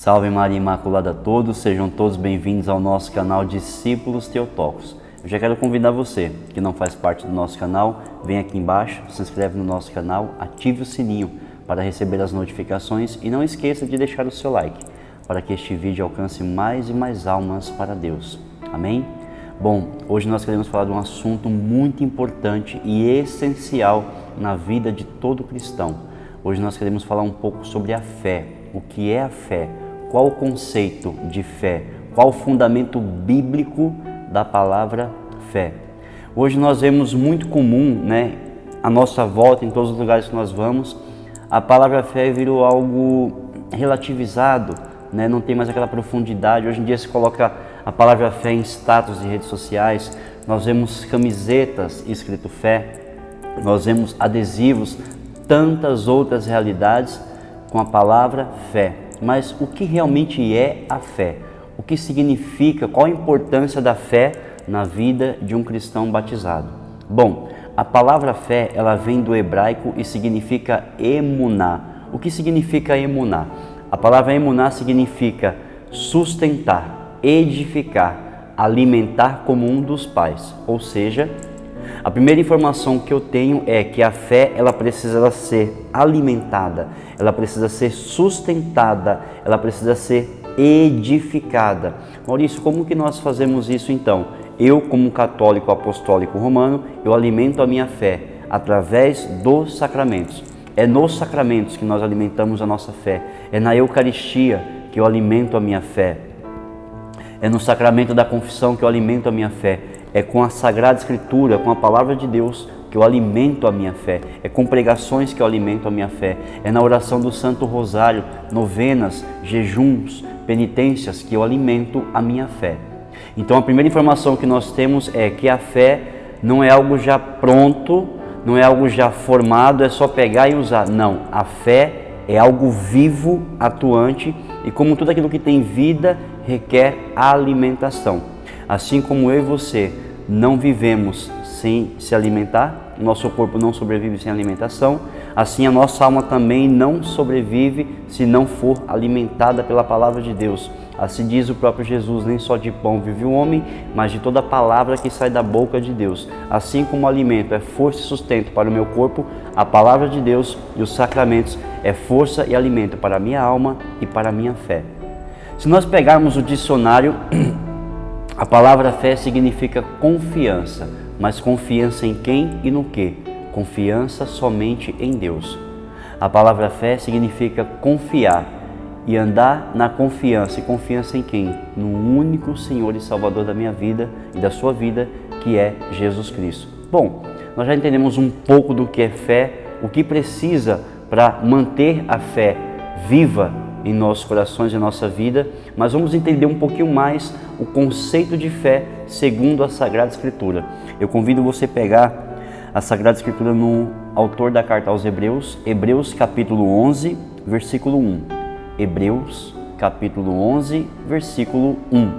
Salve Maria Imaculada a todos, sejam todos bem-vindos ao nosso canal Discípulos Teotocos. Eu já quero convidar você que não faz parte do nosso canal, vem aqui embaixo, se inscreve no nosso canal, ative o sininho para receber as notificações e não esqueça de deixar o seu like, para que este vídeo alcance mais e mais almas para Deus. Amém? Bom, hoje nós queremos falar de um assunto muito importante e essencial na vida de todo cristão. Hoje nós queremos falar um pouco sobre a fé. O que é a fé? Qual o conceito de fé? Qual o fundamento bíblico da palavra fé? Hoje nós vemos muito comum, à nossa volta, em todos os lugares que nós vamos, a palavra fé virou algo relativizado, não tem mais aquela profundidade. Hoje em dia se coloca a palavra fé em status de redes sociais, nós vemos camisetas escrito fé, nós vemos adesivos, tantas outras realidades com a palavra fé. Mas o que realmente é a fé? O que significa? Qual a importância da fé na vida de um cristão batizado? Bom, a palavra fé, ela vem do hebraico e significa emuná. O que significa emuná? A palavra emuná significa sustentar, edificar, alimentar como um dos pais. Ou seja, a primeira informação que eu tenho é que a fé, ela precisa ser alimentada, ela precisa ser sustentada, ela precisa ser edificada. Maurício, como que nós fazemos isso então? Eu, como católico apostólico romano, eu alimento a minha fé através dos sacramentos. É nos sacramentos que nós alimentamos a nossa fé. É na Eucaristia que eu alimento a minha fé. É no sacramento da confissão que eu alimento a minha fé. É com a Sagrada Escritura, com a Palavra de Deus, que eu alimento a minha fé. É com pregações que eu alimento a minha fé. É na oração do Santo Rosário, novenas, jejuns, penitências, que eu alimento a minha fé. Então a primeira informação que nós temos é que a fé não é algo já pronto, não é algo já formado, é só pegar e usar. Não, a fé é algo vivo, atuante, e como tudo aquilo que tem vida, requer alimentação. Assim como eu e você não vivemos sem se alimentar, nosso corpo não sobrevive sem alimentação, assim a nossa alma também não sobrevive se não for alimentada pela palavra de Deus. Assim diz o próprio Jesus, nem só de pão vive o homem, mas de toda palavra que sai da boca de Deus. Assim como o alimento é força e sustento para o meu corpo, a palavra de Deus e os sacramentos é força e alimento para a minha alma e para a minha fé. Se nós pegarmos o dicionário, a palavra fé significa confiança, mas confiança em quem e no que? Confiança somente em Deus. A palavra fé significa confiar e andar na confiança. E confiança em quem? No único Senhor e Salvador da minha vida e da sua vida, que é Jesus Cristo. Bom, nós já entendemos um pouco do que é fé, o que precisa para manter a fé viva em nossos corações e nossa vida, mas vamos entender um pouquinho mais o conceito de fé segundo a Sagrada Escritura. Eu convido você a pegar a Sagrada Escritura no autor da carta aos Hebreus, Hebreus capítulo 11, versículo 1. Hebreus capítulo 11, versículo 1.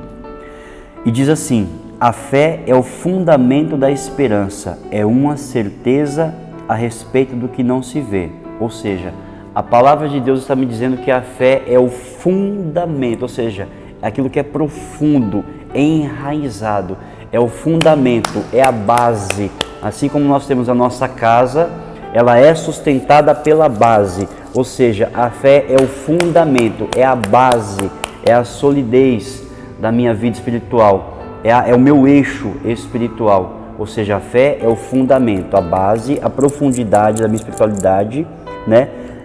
E diz assim: a fé é o fundamento da esperança, é uma certeza a respeito do que não se vê. Ou seja, a palavra de Deus está me dizendo que a fé é o fundamento, ou seja, aquilo que é profundo, é enraizado, é o fundamento, é a base. Assim como nós temos a nossa casa, ela é sustentada pela base, ou seja, a fé é o fundamento, é a base, é a solidez da minha vida espiritual, é o meu eixo espiritual, ou seja, a fé é o fundamento, a base, a profundidade da minha espiritualidade,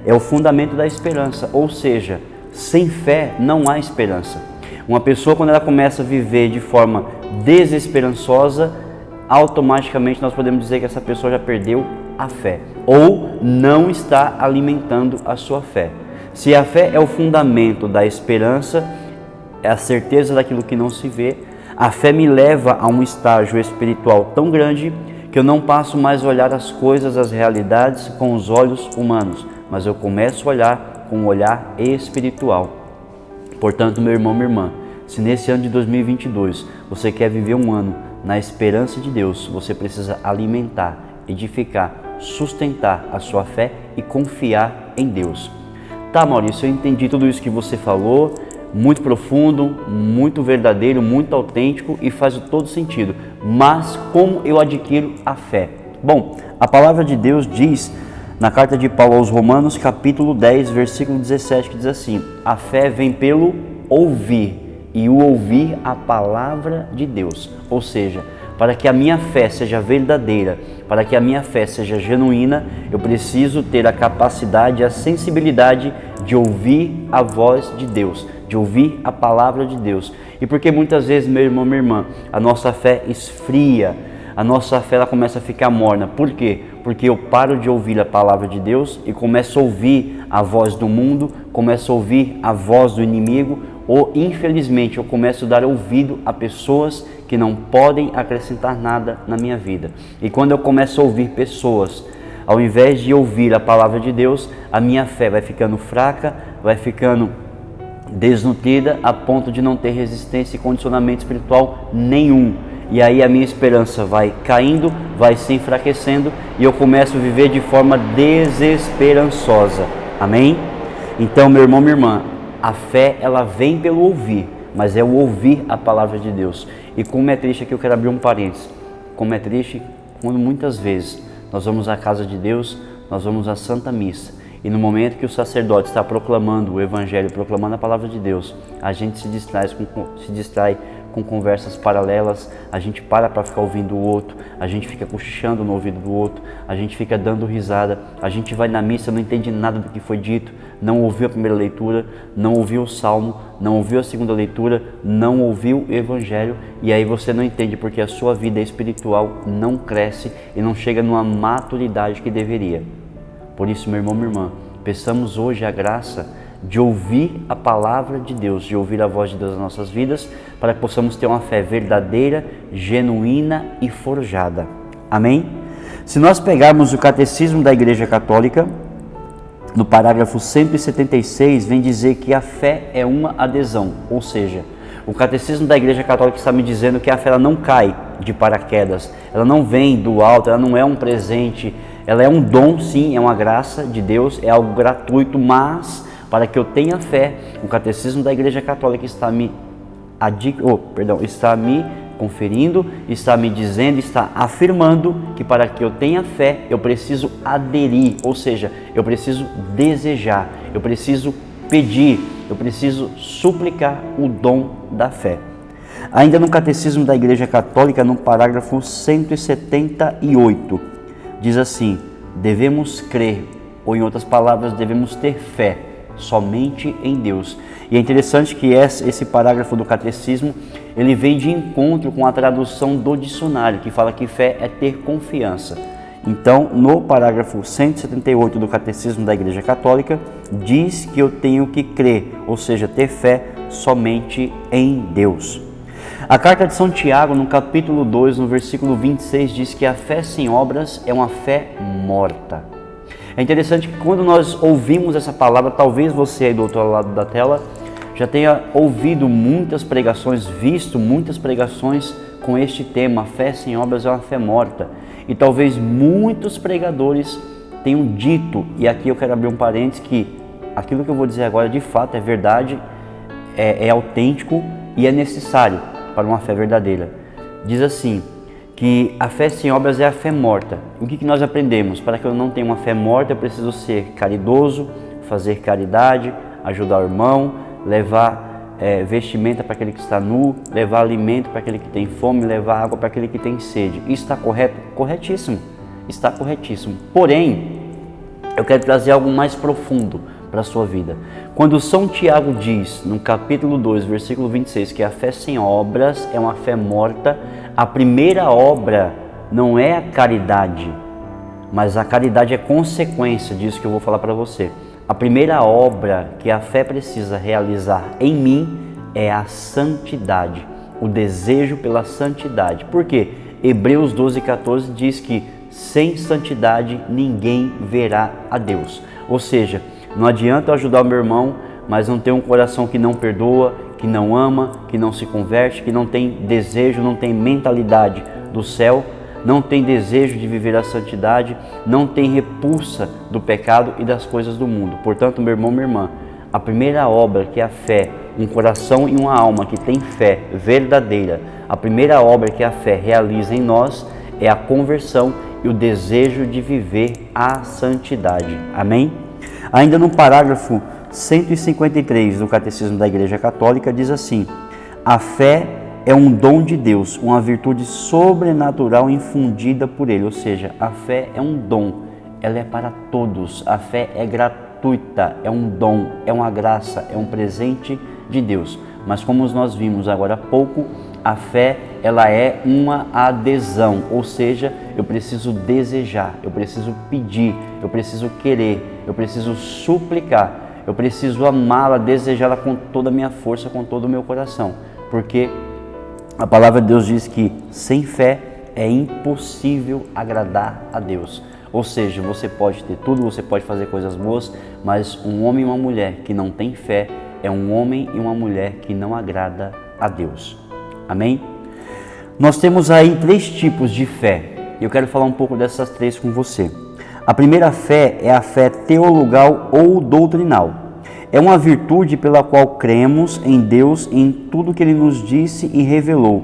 é o fundamento da esperança, ou seja, sem fé não há esperança. Uma pessoa, quando ela começa a viver de forma desesperançosa, automaticamente nós podemos dizer que essa pessoa já perdeu a fé ou não está alimentando a sua fé. Se a fé é o fundamento da esperança, é a certeza daquilo que não se vê, a fé me leva a um estágio espiritual tão grande que eu não passo mais a olhar as coisas, as realidades com os olhos humanos, mas eu começo a olhar com um olhar espiritual. Portanto, meu irmão, minha irmã, se nesse ano de 2022 você quer viver um ano na esperança de Deus, você precisa alimentar, edificar, sustentar a sua fé e confiar em Deus. Tá, Maurício, eu entendi tudo isso que você falou, muito profundo, muito verdadeiro, muito autêntico e faz todo sentido. Mas como eu adquiro a fé? Bom, a palavra de Deus diz na carta de Paulo aos Romanos, capítulo 10, versículo 17, que diz assim: a fé vem pelo ouvir, e o ouvir a palavra de Deus. Ou seja, para que a minha fé seja verdadeira, para que a minha fé seja genuína, eu preciso ter a capacidade, a sensibilidade de ouvir a voz de Deus, de ouvir a palavra de Deus. E porque muitas vezes, meu irmão, minha irmã, a nossa fé esfria, a nossa fé ela começa a ficar morna. Por quê? Porque eu paro de ouvir a palavra de Deus e começo a ouvir a voz do mundo, começo a ouvir a voz do inimigo, ou infelizmente eu começo a dar ouvido a pessoas que não podem acrescentar nada na minha vida. E quando eu começo a ouvir pessoas, ao invés de ouvir a palavra de Deus, a minha fé vai ficando fraca, vai ficando desnutrida a ponto de não ter resistência e condicionamento espiritual nenhum. E aí a minha esperança vai caindo, vai se enfraquecendo e eu começo a viver de forma desesperançosa. Amém? Então, meu irmão, minha irmã, a fé ela vem pelo ouvir, mas é o ouvir a palavra de Deus. E como é triste, aqui eu quero abrir um parênteses, como é triste quando muitas vezes nós vamos à casa de Deus, nós vamos à Santa Missa, e no momento que o sacerdote está proclamando o Evangelho, proclamando a palavra de Deus, a gente se distrai com conversas paralelas, a gente para ficar ouvindo o outro, a gente fica cochichando no ouvido do outro, a gente fica dando risada, a gente vai na missa, não entende nada do que foi dito, não ouviu a primeira leitura, não ouviu o salmo, não ouviu a segunda leitura, não ouviu o Evangelho, e aí você não entende porque a sua vida espiritual não cresce e não chega numa maturidade que deveria. Por isso, meu irmão, minha irmã, peçamos hoje a graça de ouvir a palavra de Deus, de ouvir a voz de Deus nas nossas vidas, para que possamos ter uma fé verdadeira, genuína e forjada. Amém? Se nós pegarmos o Catecismo da Igreja Católica, no parágrafo 176, vem dizer que a fé é uma adesão, ou seja, o Catecismo da Igreja Católica está me dizendo que a fé ela não cai de paraquedas, ela não vem do alto, ela não é um presente, ela é um dom, sim, é uma graça de Deus, é algo gratuito, mas para que eu tenha fé, o Catecismo da Igreja Católica está me conferindo, está me dizendo, está afirmando que para que eu tenha fé, eu preciso aderir, ou seja, eu preciso desejar, eu preciso pedir, eu preciso suplicar o dom da fé. Ainda no Catecismo da Igreja Católica, no parágrafo 178, diz assim: devemos crer, ou em outras palavras, devemos ter fé somente em Deus. E é interessante que esse parágrafo do Catecismo, ele vem de encontro com a tradução do dicionário, que fala que fé é ter confiança. Então, no parágrafo 178 do Catecismo da Igreja Católica, diz que eu tenho que crer, ou seja, ter fé somente em Deus. A carta de São Tiago, no capítulo 2, no versículo 26, diz que a fé sem obras é uma fé morta. É interessante que quando nós ouvimos essa palavra, talvez você aí do outro lado da tela já tenha ouvido muitas pregações, visto muitas pregações com este tema: a fé sem obras é uma fé morta. E talvez muitos pregadores tenham dito, e aqui eu quero abrir um parênteses, que aquilo que eu vou dizer agora de fato é verdade, é autêntico e é necessário para uma fé verdadeira. Diz assim, que a fé sem obras é a fé morta. O que nós aprendemos? Para que eu não tenha uma fé morta, eu preciso ser caridoso, fazer caridade, ajudar o irmão, levar vestimenta para aquele que está nu, levar alimento para aquele que tem fome, levar água para aquele que tem sede. Isso está correto? Corretíssimo. Está corretíssimo. Porém, eu quero trazer algo mais profundo para a sua vida. Quando São Tiago diz, no capítulo 2, versículo 26, que a fé sem obras é uma fé morta, a primeira obra não é a caridade, mas a caridade é consequência disso que eu vou falar para você. A primeira obra que a fé precisa realizar em mim é a santidade, o desejo pela santidade. Por quê? Hebreus 12:14 diz que sem santidade ninguém verá a Deus. Ou seja, não adianta eu ajudar o meu irmão, mas não ter um coração que não perdoa, que não ama, que não se converte, que não tem desejo, não tem mentalidade do céu, não tem desejo de viver a santidade, não tem repulsa do pecado e das coisas do mundo. Portanto, meu irmão, minha irmã, a primeira obra que a fé um coração e uma alma que tem fé verdadeira, a primeira obra que a fé realiza em nós é a conversão e o desejo de viver a santidade. Amém? Ainda no parágrafo 153 do Catecismo da Igreja Católica diz assim: a fé é um dom de Deus, uma virtude sobrenatural infundida por Ele. Ou seja, a fé é um dom, ela é para todos, a fé é gratuita, é um dom, é uma graça, é um presente de Deus. Mas como nós vimos agora há pouco, a fé ela é uma adesão, ou seja, eu preciso desejar, eu preciso pedir, eu preciso querer, eu preciso suplicar, eu preciso amá-la, desejá-la com toda a minha força, com todo o meu coração, porque a palavra de Deus diz que sem fé é impossível agradar a Deus. Ou seja, você pode ter tudo, você pode fazer coisas boas, mas um homem e uma mulher que não tem fé é um homem e uma mulher que não agrada a Deus. Amém? Nós temos aí 3 tipos de fé. Eu quero falar um pouco dessas 3 com você. A primeira fé é a fé teologal ou doutrinal. É uma virtude pela qual cremos em Deus e em tudo que Ele nos disse e revelou,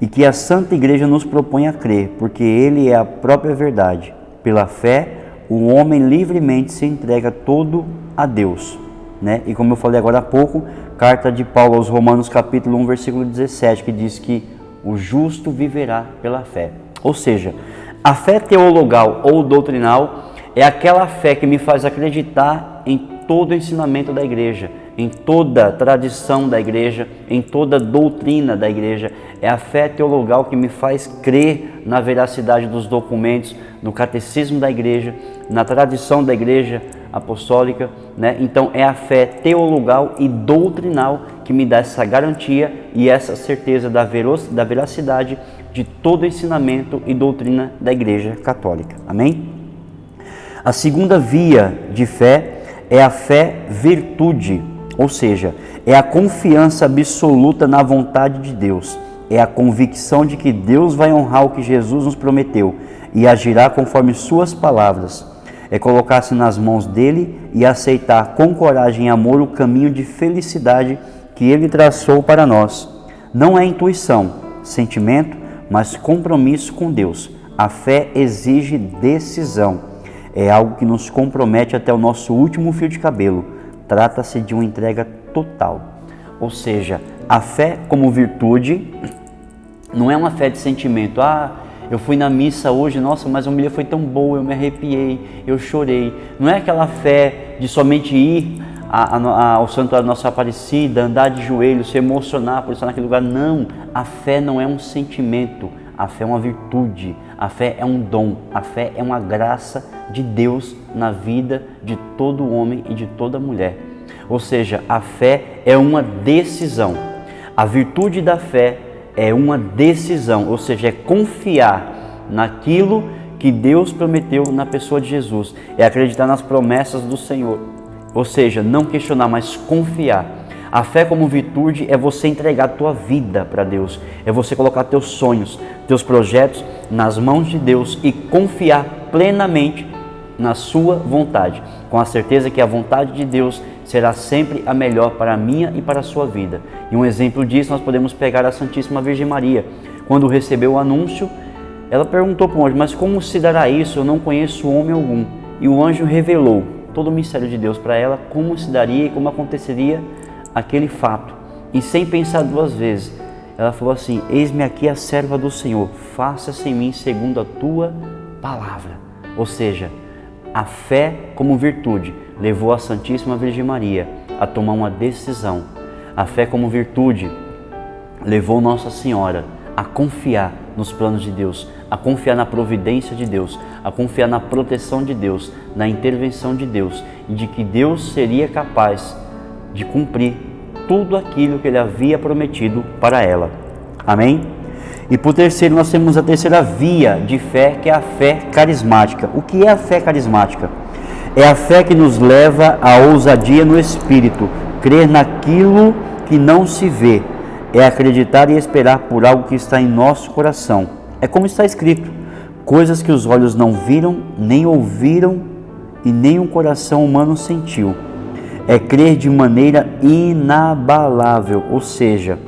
e que a Santa Igreja nos propõe a crer, porque Ele é a própria verdade. Pela fé, o homem livremente se entrega todo a Deus. E como eu falei agora há pouco, carta de Paulo aos Romanos capítulo 1, versículo 17, que diz que o justo viverá pela fé. Ou seja, a fé teologal ou doutrinal é aquela fé que me faz acreditar em todo o ensinamento da igreja, em toda a tradição da igreja, em toda a doutrina da igreja. É a fé teologal que me faz crer na veracidade dos documentos, no catecismo da igreja, na tradição da igreja apostólica, Então é a fé teologal e doutrinal que me dá essa garantia e essa certeza da veracidade de todo o ensinamento e doutrina da Igreja Católica. Amém? A segunda via de fé é a fé virtude, ou seja, é a confiança absoluta na vontade de Deus, é a convicção de que Deus vai honrar o que Jesus nos prometeu e agirá conforme suas palavras. É colocar-se nas mãos dele e aceitar com coragem e amor o caminho de felicidade que ele traçou para nós. Não é intuição, sentimento, mas compromisso com Deus. A fé exige decisão. É algo que nos compromete até o nosso último fio de cabelo. Trata-se de uma entrega total. Ou seja, a fé como virtude não é uma fé de sentimento. Eu fui na missa hoje, nossa, mas a homilia foi tão boa, eu me arrepiei, eu chorei. Não é aquela fé de somente ir ao santuário Nossa Aparecida, andar de joelhos, se emocionar por estar naquele lugar. Não, a fé não é um sentimento, a fé é uma virtude, a fé é um dom, a fé é uma graça de Deus na vida de todo homem e de toda mulher. Ou seja, a fé é uma decisão. A virtude da fé é uma decisão, ou seja, é confiar naquilo que Deus prometeu na pessoa de Jesus, é acreditar nas promessas do Senhor, ou seja, não questionar, mas confiar. A fé como virtude é você entregar a tua vida para Deus, é você colocar teus sonhos, teus projetos nas mãos de Deus e confiar plenamente na sua vontade, com a certeza que a vontade de Deus será sempre a melhor para a minha e para a sua vida. E um exemplo disso nós podemos pegar a Santíssima Virgem Maria. Quando recebeu o anúncio, ela perguntou para o anjo: mas como se dará isso? Eu não conheço homem algum. E o anjo revelou todo o mistério de Deus para ela, como se daria e como aconteceria aquele fato. E sem pensar 2 vezes, ela falou assim: eis-me aqui a serva do Senhor, faça-se em mim segundo a tua palavra. Ou seja, a fé como virtude levou a Santíssima Virgem Maria a tomar uma decisão. A fé como virtude levou Nossa Senhora a confiar nos planos de Deus, a confiar na providência de Deus, a confiar na proteção de Deus, na intervenção de Deus, e de que Deus seria capaz de cumprir tudo aquilo que Ele havia prometido para ela. Amém? E por terceiro, nós temos a terceira via de fé, que é a fé carismática. O que é a fé carismática? É a fé que nos leva à ousadia no Espírito, crer naquilo que não se vê, é acreditar e esperar por algo que está em nosso coração. É como está escrito: coisas que os olhos não viram, nem ouviram e nem um coração humano sentiu. é crer de maneira inabalável, ou seja,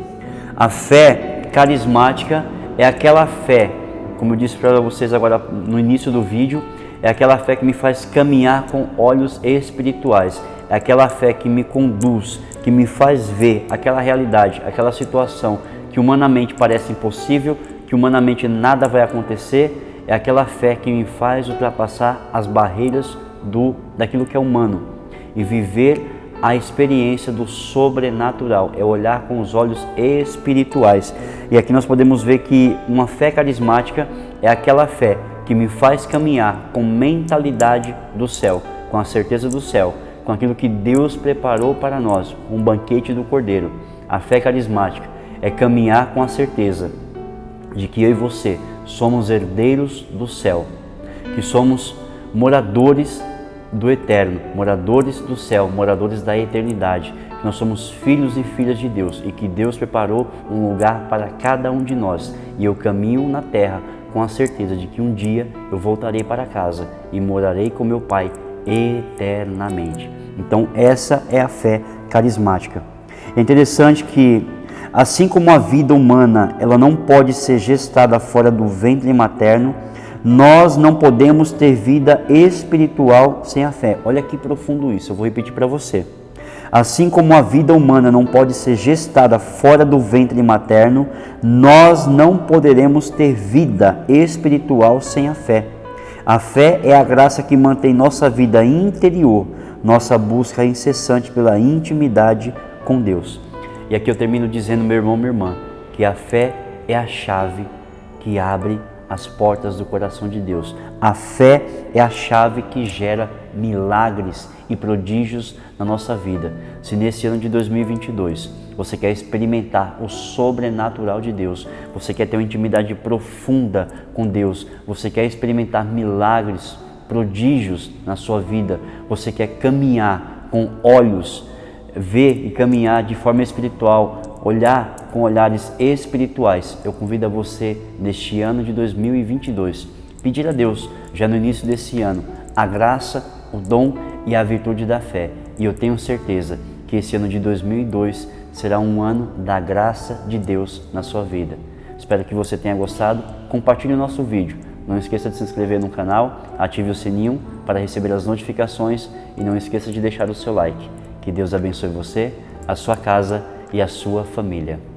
a fé carismática é aquela fé, como eu disse para vocês agora no início do vídeo, é aquela fé que me faz caminhar com olhos espirituais, é aquela fé que me conduz, que me faz ver aquela realidade, aquela situação que humanamente parece impossível, que humanamente nada vai acontecer, é aquela fé que me faz ultrapassar as barreiras daquilo que é humano e viver a experiência do sobrenatural, é olhar com os olhos espirituais. E aqui nós podemos ver que uma fé carismática é aquela fé que me faz caminhar com mentalidade do céu, com a certeza do céu, com aquilo que Deus preparou para nós, um banquete do Cordeiro. A fé carismática é caminhar com a certeza de que eu e você somos herdeiros do céu, que somos moradores do eterno, moradores do céu, moradores da eternidade, que nós somos filhos e filhas de Deus e que Deus preparou um lugar para cada um de nós. E eu caminho na terra com a certeza de que um dia eu voltarei para casa e morarei com meu Pai eternamente. Então essa é a fé carismática. É interessante que, assim como a vida humana ela não pode ser gestada fora do ventre materno, nós não podemos ter vida espiritual sem a fé. Olha que profundo isso, eu vou repetir para você. Assim como a vida humana não pode ser gestada fora do ventre materno, nós não poderemos ter vida espiritual sem a fé. A fé é a graça que mantém nossa vida interior, nossa busca incessante pela intimidade com Deus. E aqui eu termino dizendo, meu irmão, minha irmã, que a fé é a chave que abre as portas do coração de Deus. A fé é a chave que gera milagres e prodígios na nossa vida. Se nesse ano de 2022 você quer experimentar o sobrenatural de Deus, você quer ter uma intimidade profunda com Deus, você quer experimentar milagres, prodígios na sua vida, você quer caminhar com olhos, ver e caminhar de forma espiritual, olhar com olhares espirituais, eu convido a você, neste ano de 2022, pedir a Deus, já no início desse ano, a graça, o dom e a virtude da fé. E eu tenho certeza que esse ano de 2002 será um ano da graça de Deus na sua vida. Espero que você tenha gostado. Compartilhe o nosso vídeo. Não esqueça de se inscrever no canal, ative o sininho para receber as notificações e não esqueça de deixar o seu like. Que Deus abençoe você, a sua casa e a sua família.